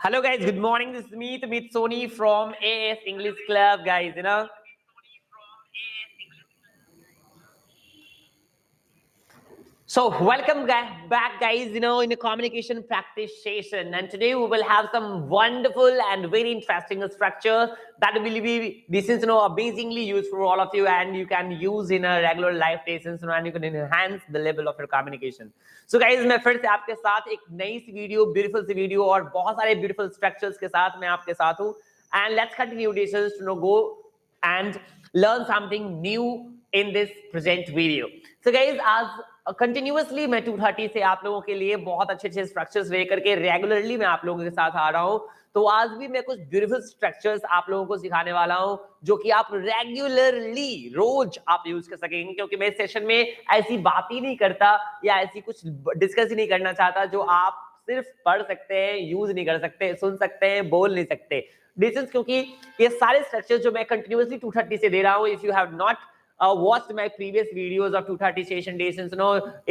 Hello guys, good morning. This is me, Tamit Soni from AS English Club, guys. So welcome back, guys. In a communication practice session, and today we will have some wonderful and very interesting structure that will be this is amazingly useful for all of you, and you can use in a regular life lessons, and you can enhance the level of your communication. So guys, मैं फिर से आपके साथ एक नई सी video, beautiful सी video और बहुत सारे ब्यूटीफुल स्ट्रक्चर्स के साथ मैं आपके साथ हूँ. And let's continue discussions to go and learn something new in this present video. So guys, आज कंटिन्यूअसली मैं 230 से आप लोगों के लिए बहुत अच्छे अच्छे स्ट्रक्चर्स लेकर के रेगुलरली मैं आप लोगों के साथ आ रहा हूं. तो आज भी मैं कुछ ब्यूटीफुल स्ट्रक्चर्स आप लोगों को सिखाने वाला हूं जो कि आप रेगुलरली रोज आप यूज कर सकेंगे, क्योंकि मैं इस सेशन में ऐसी बात ही नहीं करता या ऐसी कुछ डिस्कस ही नहीं करना चाहता जो आप सिर्फ पढ़ सकते हैं, यूज नहीं कर सकते, सुन सकते हैं, बोल नहीं सकते. डिस्टेंस, क्योंकि ये सारे स्ट्रक्चर्स जो मैं कंटिन्यूअसली 230 से दे रहा हूं, if you have not watched my previous videos of 230 session days, since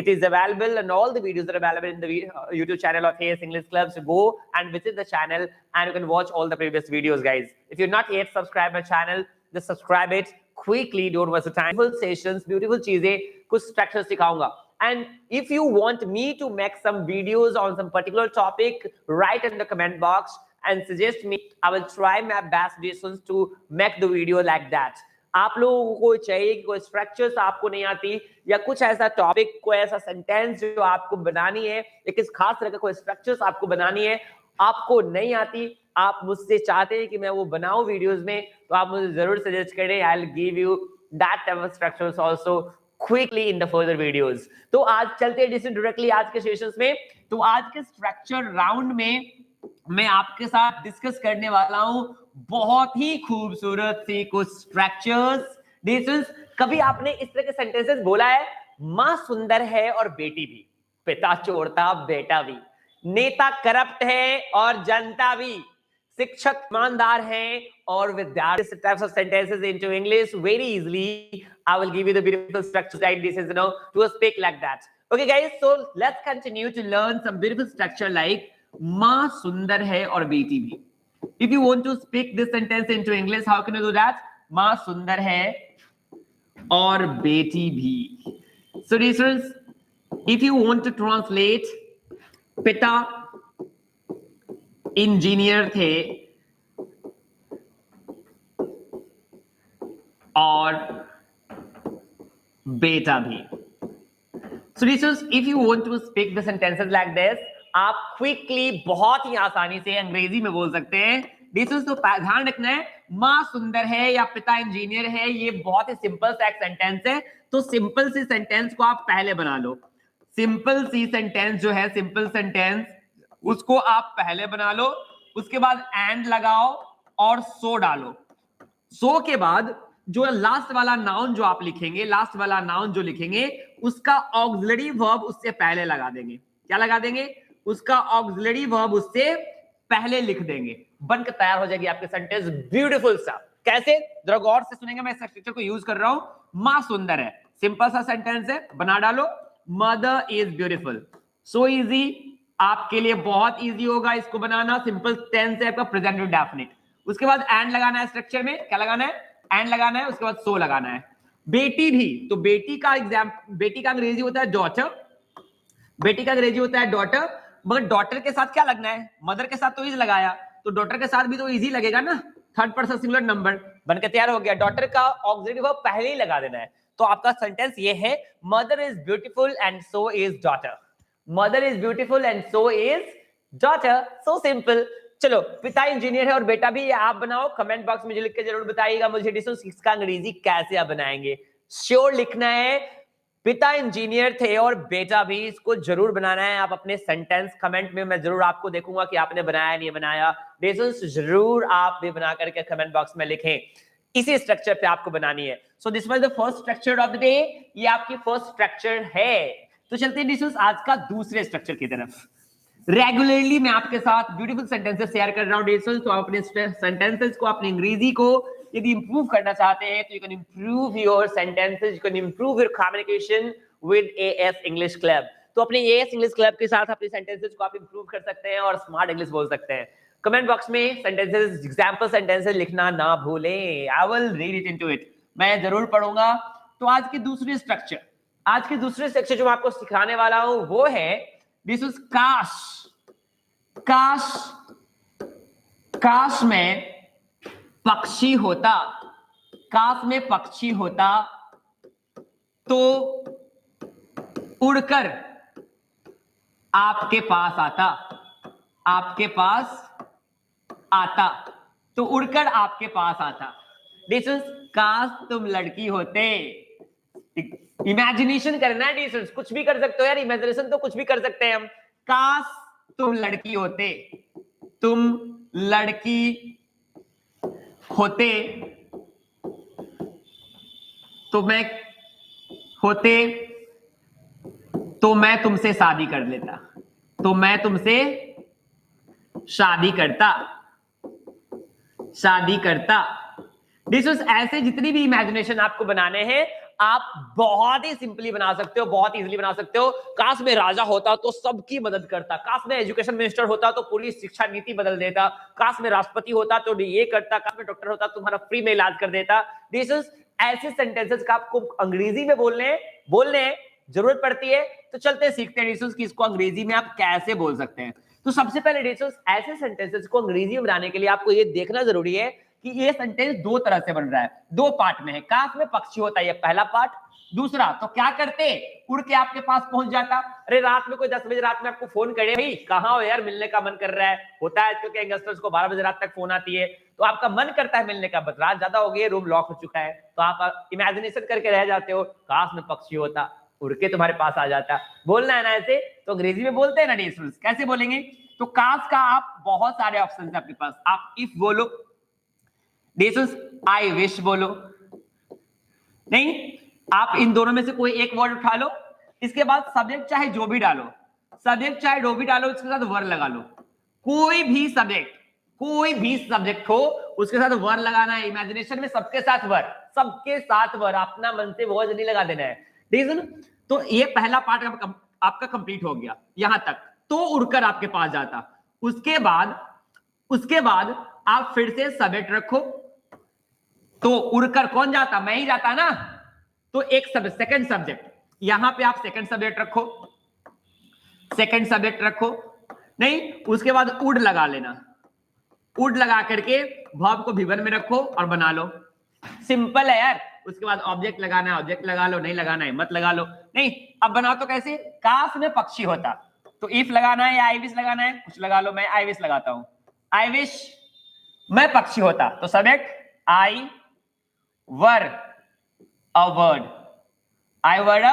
it is available, and all the videos are available in the YouTube channel of AS English Club. So go and visit the channel and you can watch all the previous videos, guys. If you're not yet subscribed my channel, just subscribe it quickly, don't waste the time. Beautiful sessions, beautiful cheezein, kuch structures सिखाऊंगा. And if you want me to make some videos on some particular topic, write in the comment box and suggest me. I will try my best decisions to make the video like that. आप लोगों को चाहिए कि कोई structures आपको नहीं आती या कुछ ऐसा टॉपिक, कोई ऐसा सेंटेंस जो आपको बनानी है या किस खास तरह का कोई स्ट्रक्चर्स आपको बनानी है, आपको नहीं आती, आप मुझसे चाहते हैं कि मैं वो बनाऊं वीडियोस में, तो आप मुझे जरूर सजेस्ट करें. आई will give you that type of structures also quickly in the further videos. तो आज चलते हैं डायरेक्टली आज के सेशंस में. तो आज के स्ट्रक्चर राउंड में मैं आपके साथ डिस्कस करने वाला हूं बहुत ही खूबसूरत सी कुछ स्ट्रक्चर्स. कभी आपने इस तरह के सेंटेंसेस बोला है? मां सुंदर है और बेटी भी, पिता चोरता बेटा भी, नेता करप्ट है और जनता भी, शिक्षक ईमानदार हैं और विद्यार्थी. Types of sentences into English very easily. I will give you the beautiful structures like this, to speak like that. Okay guys, so let's continue to learn some beautiful structure like मां सुंदर है और बेटी भी. If you want to speak this sentence into English, how can you do that? मां सुंदर है और बेटी भी. So listeners, if you want to translate, पिता इंजीनियर थे और बेटा भी. So listeners, if you want to speak the sentences like this, आप क्विकली बहुत ही आसानी से अंग्रेजी में बोल सकते हैं. तो ध्यान रखना है, मां सुंदर है या पिता इंजीनियर है, ये बहुत ही सिंपल सा एक सेंटेंस है. तो सिंपल सी सेंटेंस को आप पहले बना लो. सिंपल सी सेंटेंस जो है, सिंपल सेंटेंस, उसको आप पहले बना लो. उसके बाद एंड लगाओ और सो डालो. सो के बाद जो लास्ट वाला नाउन जो आप लिखेंगे, लास्ट वाला नाउन जो लिखेंगे, उसका ऑक्सिलरी वर्ब उससे पहले लगा देंगे. क्या लगा देंगे? उसका ऑक्सिलरी वर्ब उससे पहले लिख देंगे. बनकर तैयार हो जाएगी आपके सेंटेंस ब्यूटीफुल सा. कैसे? जरा गौर से सुनेंगे. मैं स्ट्रक्चर को यूज कर रहा हूं. मां सुंदर है, सिंपल सा सेंटेंस है, बना डालो. Mother is beautiful. So easy, आपके लिए बहुत इजी होगा इसको बनाना. सिंपल टेंस है आपका, प्रेजेंट डेफिनिट. उसके बाद एंड लगाना है. स्ट्रक्चर में क्या लगाना है? एंड लगाना है. उसके बाद सो लगाना है. बेटी भी, तो बेटी का बेटी का अंग्रेजी होता है डॉटर. बेटी का अंग्रेजी होता है डॉटर, मगर डॉटर के साथ क्या लगना है? मदर के साथ तो इज लगाया, तो डॉटर के साथ भी तो इजी लगेगा ना. थर्ड पर्सन सिंगुलर नंबर बनकर तैयार हो गया. डॉटर का ऑक्सिलरी वर्ब पहले ही लगा देना है. तो आपका सेंटेंस ये है, mother is beautiful and so is daughter. Mother is beautiful and so is daughter. So simple. चलो, पिता इंजीनियर है और बेटा भी, आप बनाओ. कमेंट बॉक्स में लिख के जरूर बताइएगा मुझे इसका अंग्रेजी कैसे आप बनाएंगे. श्योर लिखना है, पिता इंजीनियर थे और बेटा भी, इसको जरूर बनाना है. आप अपने सेंटेंस कमेंट में मैं जरूर आपको देखूंगा कि आपने बनाया नहीं बनाया. जरूर आप भी बना करके कमेंट बॉक्स में लिखें. इसी स्ट्रक्चर पे आपको बनानी है. So this was the first structure of the day. ये आपकी फर्स्ट स्ट्रक्चर है. तो चलते हैं डिस्कस आज का दूसरे स्ट्रक्चर की तरफ. रेगुलरली मैं आपके साथ ब्यूटीफुल सेंटेंसेस शेयर कर रहा हूं डिस्कस. तो आप अपने सेंटेंसेस को, अपनी अंग्रेजी को यदि इंप्रूव करना चाहते हैं, तो you can improve your sentences, you can improve your communication with as English club. तो अपने एएस इंग्लिश क्लब के साथ अपने सेंटेंसेस को आप इंप्रूव कर सकते हैं और स्मार्ट इंग्लिश बोल सकते हैं. कमेंट बॉक्स में सेंटेंसेस, एग्जाम्पल सेंटेंसेस लिखना ना भूलें. I will read it into it. मैं जरूर पढ़ूंगा. तो आज की दूसरी स्ट्रक्चर जो मैं आपको सिखाने वाला हूं वो है दिस इज काश. काश में पक्षी होता, काश में पक्षी होता तो उड़कर आपके पास आता, तो उड़कर आपके पास आता. दिस इज काश तुम लड़की होते. इमेजिनेशन करना है डिस्टेंस, कुछ भी कर सकते हो यार, इमेजिनेशन तो कुछ भी कर सकते हैं हम. काश तुम लड़की होते, तो मैं तुमसे शादी कर लेता, तो मैं तुमसे शादी करता. डिस्टेंस ऐसे जितनी भी इमेजिनेशन आपको बनाने हैं आप बहुत ही सिंपली बना सकते हो, बहुत इजीली बना सकते हो. काश में राजा होता तो सबकी मदद करता, काश में एजुकेशन मिनिस्टर होता तो पूरी शिक्षा नीति बदल देता, काश में राष्ट्रपति होता तो ये करता, काश में डॉक्टर होता तुम्हारा फ्री में इलाज कर देता. दिस इज ऐसे सेंटेंसेस का आपको अंग्रेजी में बोलने जरूरत पड़ती है. तो चलते सीखते हैं कि इसको अंग्रेजी में आप कैसे बोल सकते हैं. तो सबसे पहले डिस्टेंस ऐसे सेंटेंसेस को अंग्रेजी में बनाने के लिए आपको ये देखना जरूरी है कि ये सेंटेंस दो तरह से बन रहा है, दो पार्ट में है. काश में पक्षी होता है ये पहला पार्ट. दूसरा तो क्या करते, उड़ के आपके पास पहुंच जाता. अरे रात में कोई 10 बजे रात में आपको फोन करे, भाई कहां हो यार, मिलने का मन कर रहा है. होता है क्योंकि यंगस्टर्स को 12 बजे रात तक फोन आती है, तो आपका मन करता है मिलने का, बट रात ज्यादा हो गई है, रूम लॉक हो चुका है, तो आप इमेजिनेशन करके रह जाते हो. काश में पक्षी होता, उड़ के तुम्हारे पास आ जाता. बोलना है ना ऐसे, तो अंग्रेजी में बोलते हैं ना डिस्टेंस, कैसे बोलेंगे. तो काश का आप बहुत सारे ऑप्शन है आपके पास. आप इफ बोलो, डिस्टेंस आई विश बोलो. नहीं, आप इन दोनों में से कोई एक वर्ड उठा लो, इसके बाद सब्जेक्ट चाहे जो भी डालो, इसके साथ वर्ड लगा लो. कोई भी सब्जेक्ट हो उसके साथ वर्ड लगाना है. इमेजिनेशन में सबके साथ वर्ड, अपना मन से बहुत जल्दी लगा देना है. रीजन तो ये पहला पार्ट आपका कंप्लीट हो गया यहां तक. तो उड़कर आपके पास जाता. उसके बाद आप फिर से सब्जेक्ट रखो. तो उड़कर कौन जाता, मैं ही जाता ना. तो एक सेकंड सब्जेक्ट, यहां पे आप सेकंड सब्जेक्ट रखो. नहीं, उसके बाद उड़ लगा लेना. उड़ लगा करके वर्ब को भिवन में रखो और बना लो. सिंपल है यार. उसके बाद ऑब्जेक्ट लगाना है, ऑब्जेक्ट लगा लो, नहीं लगाना है मत लगा लो. नहीं, अब बनाओ तो कैसे, काश में पक्षी होता, तो इफ लगाना है या आई विश लगाना है, कुछ लगा लो. मैं आई विश लगाता हूं. आई विश मैं पक्षी होता, तो subject I were a bird. I were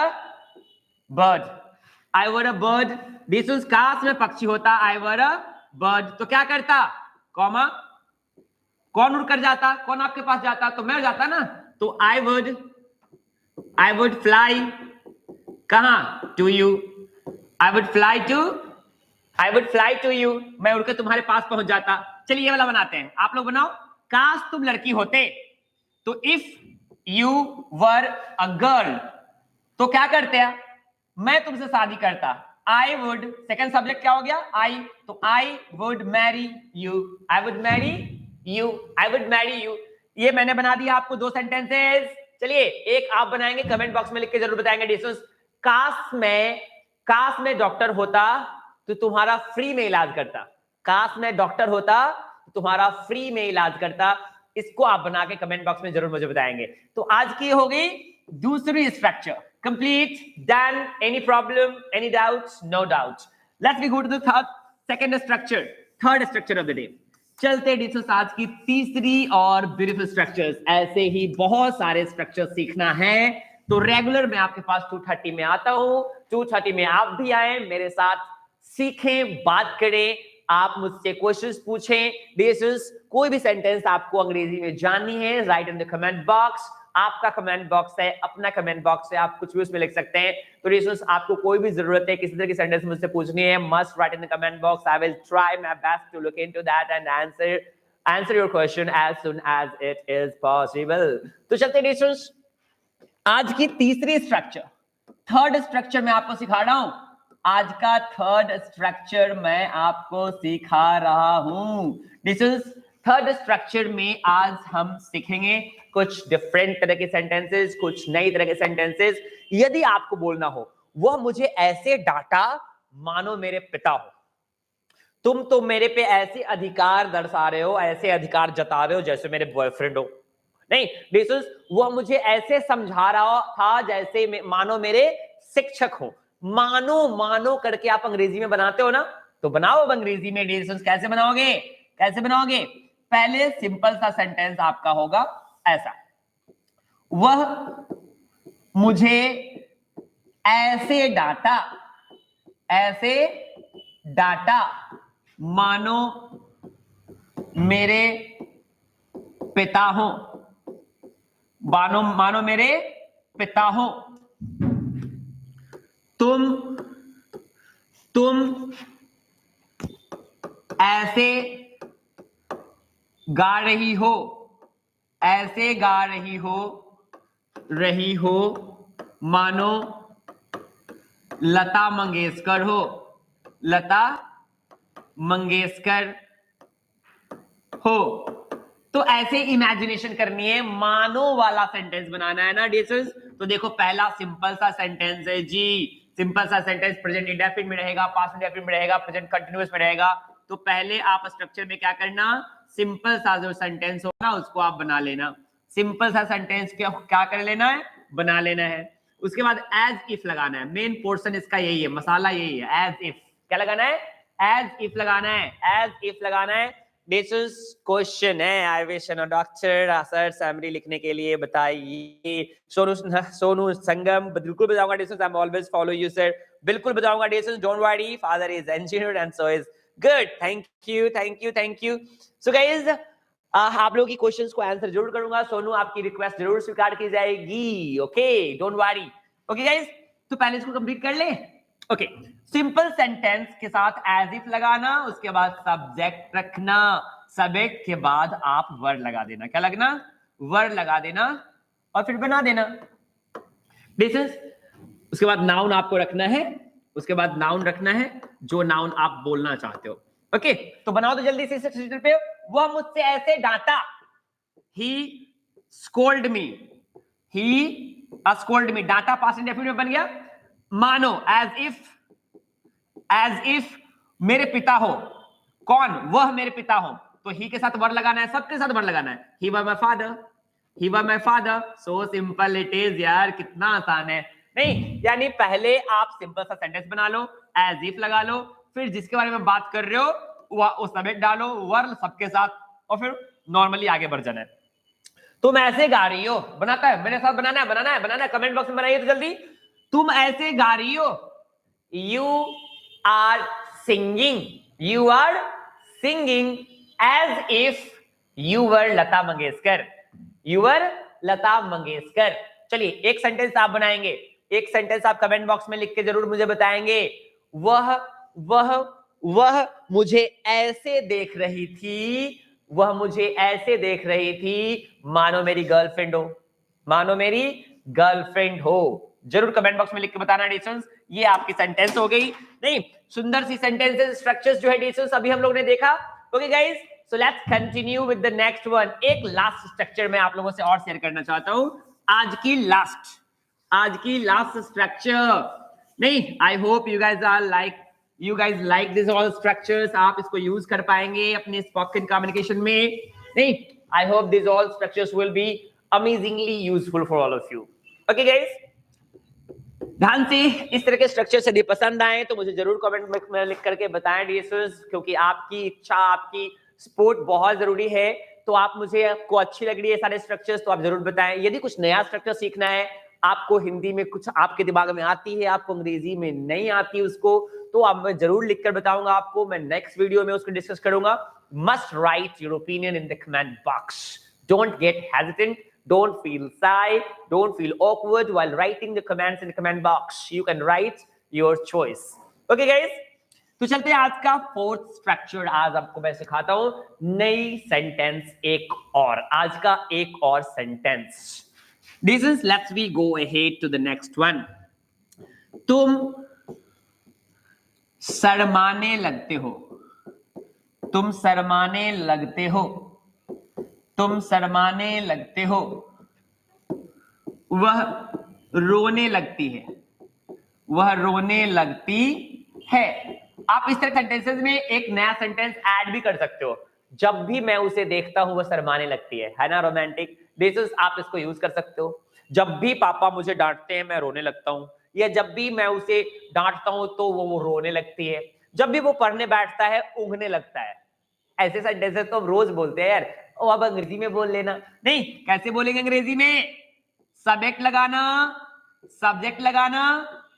a bird. This is काश में पक्षी होता, आई वर अ बर्ड. तो क्या करता, कॉमा, कौन उड़कर जाता, कौन आपके पास जाता, तो मैं जाता ना. तो आई वुड फ्लाई कहां, to you. I would fly to you. मैं उड़कर तुम्हारे पास पहुंच जाता. चलिए ये वाला बनाते हैं, आप लोग बनाओ. काश तुम लड़की होते, तो if you were a girl, तो क्या करते हैं, मैं तुमसे शादी करता. आई वुड, सेकंड सब्जेक्ट क्या हो गया, आई. तो आई वुड मैरी यू. ये मैंने बना दिया आपको दो सेंटेंसेस. चलिए एक आप बनाएंगे, कमेंट बॉक्स में लिख के जरूर बताएंगे. डिस्टेंस काश में डॉक्टर होता तो तुम्हारा फ्री में इलाज करता. काश में डॉक्टर होता तो तुम्हारा फ्री में इलाज करता. इसको आप बना के कमेंट बॉक्स में जरूर मुझे बताएंगे. तो आज की हो गई दूसरी structure complete, done. Any problem, any doubts? No doubts. Let's we go to the third structure of the day. चलते डिस्कस आज की तीसरी और ब्यूटीफुल स्ट्रक्चर्स. ऐसे ही बहुत सारे स्ट्रक्चर सीखना है, तो रेगुलर मैं आपके पास 2:30 में आता हूं. 2:30 में आप भी आए, मेरे साथ सीखें, बात करें, आप मुझसे क्वेश्चंस पूछें. दिस कोई भी सेंटेंस आपको अंग्रेजी में जाननी है, right in the comment box. आपका कमेंट बॉक्स है, अपना कमेंट बॉक्स है, आप कुछ भी उसमें लिख सकते हैं. तो रिसोर्स आपको कोई भी जरूरत है, किसी तरह की सेंटेंस मुझसे पूछनी है, must write in the comment box. I will try my best to look into that and answer your question as soon as it is possible. तो चलते रिसोर्स आज की तीसरी स्ट्रक्चर, थर्ड स्ट्रक्चर मैं आपको सिखा रहा हूं. आज का थर्ड स्ट्रक्चर मैं आपको सिखा रहा हूं। दिस इज थर्ड स्ट्रक्चर में आज हम सीखेंगे कुछ डिफरेंट तरह के सेंटेंसेस, कुछ नई तरह के सेंटेंसेस। यदि आपको बोलना हो वह मुझे ऐसे डांटा मानो मेरे पिता हो, तुम तो मेरे पे ऐसे अधिकार दर्शा रहे हो, ऐसे अधिकार जता रहे हो जैसे मेरे बॉयफ्रेंड हो। नहीं, दिस इज वह मुझे ऐसे समझा रहा था जैसे मानो मेरे शिक्षक हो। मानो मानो करके आप अंग्रेजी में बनाते हो ना, तो बनाओ अब अंग्रेजी में डिस्टेंस कैसे बनाओगे, कैसे बनाओगे? पहले सिंपल सा सेंटेंस आपका होगा ऐसा, वह मुझे ऐसे डांटा, ऐसे डांटा मानो मेरे पिता हो, मानो मेरे पिता हो। तुम ऐसे गा रही हो, ऐसे गा रही हो मानो लता मंगेशकर हो, लता मंगेशकर हो। तो ऐसे इमेजिनेशन करनी है, मानो वाला सेंटेंस बनाना है ना डियर्स। तो देखो पहला सिंपल सा सेंटेंस है जी, सिंपल सा सेंटेंस प्रेजेंट इंडेफिनिट में रहेगा, पास्ट इंडेफिनिट में रहेगा, प्रेजेंट कंटीन्यूअस में रहेगा। तो पहले आप स्ट्रक्चर में क्या करना, सिंपल सा जो सेंटेंस हो ना उसको आप बना लेना। सिंपल सा सेंटेंस क्या कर लेना है, बना लेना है। उसके बाद एज इफ लगाना है, मेन पोर्शन इसका यही है, मसाला यही है। एज इफ क्या लगाना है, एज इफ लगाना है, एज इफ लगाना है। दिस इज क्वेश्चन है, I wish an doctor sir summary लिखने के लिए बताइए। सोनू संगम, बिल्कुल बताऊंगा distance, I am always follow you sir, बिल्कुल बताऊंगा distance, don't worry, father is engineer and so is good, thank you thank you thank you. So guys आप लोगों की क्वेश्चंस को आंसर जरूर करूंगा। सोनू आपकी रिक्वेस्ट जरूर स्वीकार की जाएगी, okay don't worry. Okay guys, तो पहले इसको कंप्लीट कर ले। ओके, सिंपल सेंटेंस के साथ एज इफ लगाना, उसके बाद सब्जेक्ट रखना, सब्जेक्ट के बाद आप वर्ड लगा देना। क्या लगना, वर्ड लगा देना और फिर बना देना। दिस इज, उसके बाद नाउन आपको रखना है, उसके बाद नाउन रखना है जो नाउन आप बोलना चाहते हो। ओके, तो बनाओ तो जल्दी से इस शीट पे। वह मुझसे ऐसे डांटा, ही स्कोल्ड मी, ही स्कोल्ड मी, डांटा पास्ट इंडेफिनिट में बन गया। मानो एज इफ मेरे पिता हो, कौन, वह मेरे पिता हो, तो ही के साथ वर्ड लगाना है, सबके साथ वर्ड लगाना है। He were my father, he were my father, so simple it is यार, कितना आसान है। नहीं, यानी पहले आप सिंपल सा सेंटेंस बना लो, एज इफ लगा लो, फिर जिसके बारे में बात कर रहे हो वो सब्जेक्ट डालो, वर्ड सबके साथ, और फिर नॉर्मली आगे बढ़ जाना है। तुम ऐसे गा रही हो, बनाता है, मेरे साथ बनाना है, बनाना है, बनाना है, कमेंट बॉक्स में बनाइए तो जल्दी। तुम ऐसे गा रही हो, you are singing, you are singing as if you were Lata Mangeshkar, you were Lata Mangeshkar. चलिए एक सेंटेंस आप बनाएंगे, एक सेंटेंस आप कमेंट बॉक्स में लिख के जरूर मुझे बताएंगे। वह मुझे ऐसे देख रही थी, वह मुझे ऐसे देख रही थी मानो मेरी गर्लफ्रेंड हो, मानो मेरी गर्लफ्रेंड हो। जरूर कमेंट बॉक्स में लिख के बताना डिस्टेंस। ये आपकी सेंटेंस हो गई। नहीं, सुंदर सी सेंटेंसेस स्ट्रक्चर्स जो है डिस्टेंस अभी हम लोग ने देखा। Okay guys, so let's continue with the next one. एक लास्ट स्ट्रक्चर मैं आप लोगों से और शेयर करना चाहता हूं, आज की लास्ट स्ट्रक्चर। नहीं, I hope you guys like this all structures. आप इसको यूज कर पाएंगे अपने स्पोकन कम्युनिकेशन में। नहीं, I hope this all structures will be amazingly useful for all of you. Okay guys, ध्यान से इस तरह के स्ट्रक्चर यदि पसंद आए तो मुझे जरूर कमेंट में लिख करके बताएं डियर्स, क्योंकि आपकी इच्छा, आपकी सपोर्ट बहुत जरूरी है। तो आप मुझे आपको अच्छी लग रही है सारे स्ट्रक्चर्स तो आप जरूर बताएं। यदि कुछ नया स्ट्रक्चर सीखना है, आपको हिंदी में कुछ आपके दिमाग में आती है, आपको अंग्रेजी में नहीं आती उसको, तो अब मैं जरूर लिखकर बताऊंगा आपको। मैं नेक्स्ट वीडियो में उसको डिस्कस करूंगा। Must write your opinion in the comment box, don't get hesitant, don't feel shy, don't feel awkward while writing the comments in the comment box. You can write your choice. Okay guys, तो चलते हैं आज का fourth structure. आज आपको मैं सिखाता हूं नई सेंटेंस, एक और, आज का एक और sentence. This is, let's we go ahead to the next one. तुम शर्माने लगते हो, तुम शर्माने लगते हो, तुम शर्माने लगते हो। वह रोने लगती है, वह रोने लगती है। आप इस तरह सेंटेंसेस में एक नया सेंटेंस ऐड भी कर सकते हो। जब भी मैं उसे देखता हूं वह शर्माने लगती है ना, रोमांटिक। दिस इज, आप इसको यूज कर सकते हो। जब भी पापा मुझे डांटते हैं मैं रोने लगता हूं, या जब भी मैं उसे डांटता हूं तो वो रोने लगती है। जब भी वो पढ़ने बैठता है ऊँघने लगता है। ऐसे सेंटेंसेस तो हम रोज बोलते हैं यार। ओ अब अंग्रेजी में बोल लेना। नहीं, कैसे बोलेंगे अंग्रेजी में? सब्जेक्ट लगाना, सब्जेक्ट लगाना,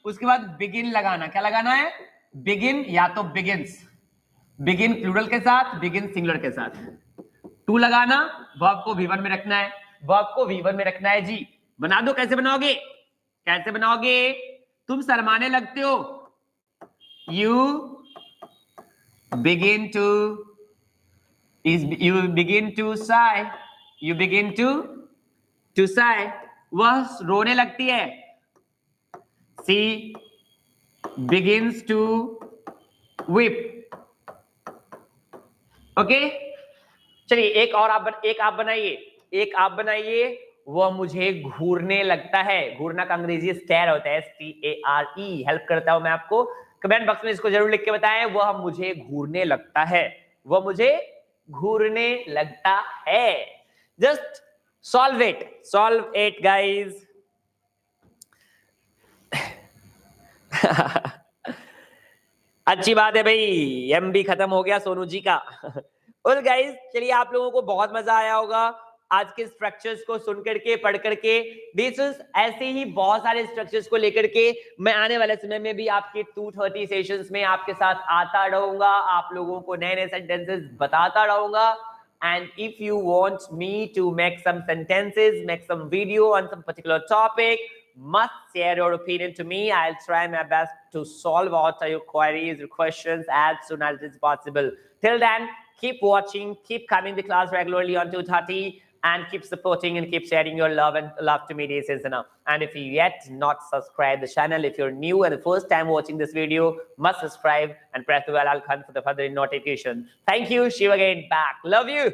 उसके बाद बिगिन लगाना। क्या लगाना है? बिगिन या तो बिगिंस, बिगिन प्लूरल के साथ, बिगिन सिंगुलर के साथ। टू लगाना, वर्ब को V1 में रखना है, वर्ब को V1 में रखना है जी। बना दो, कैसे बनाओगे? कैसे बनाओगे? तुम शर्माने लगते हो, you begin to, you begin to sigh, you begin to sigh। वह रोने लगती है, she begins to weep। Okay, चलिए एक और एक आप बनाइए, एक आप बनाइए। वह मुझे घूरने लगता है। घूरना का अंग्रेजी स्टेयर होता है, STARE। हेल्प करता हूं मैं आपको। कमेंट बॉक्स में इसको जरूर लिख के बताएं। वह मुझे घूरने लगता है, वह मुझे घूरने लगता है। Just solve it guys. अच्छी बात है भाई, MB खत्म हो गया सोनू जी का। और गाइज चलिए, आप लोगों को बहुत मजा आया होगा आज के स्ट्रक्चर्स को सुन करके, पढ़ करके। दिस इज ऐसे ही बहुत सारे स्ट्रक्चर्स को लेकर के मैं आने वाले समय में भी आपके 230 सेशंस में आपके साथ आता रहूंगा, आप लोगों को नए नए सेंटेंसेस बताता रहूंगा। And if you want me to make some sentences, make some video on some particular topic, must share your opinion to me. I'll try my best to solve out your queries, your questions as soon as it's possible. Till then, keep watching, keep coming to class regularly on 2:30, and keep supporting and keep sharing your love to me, dear Citizena. And if you yet not subscribed the channel, if you're new and the first time watching this video, must subscribe and press the bell icon for the further notification. Thank you. Shiv again back. Love you.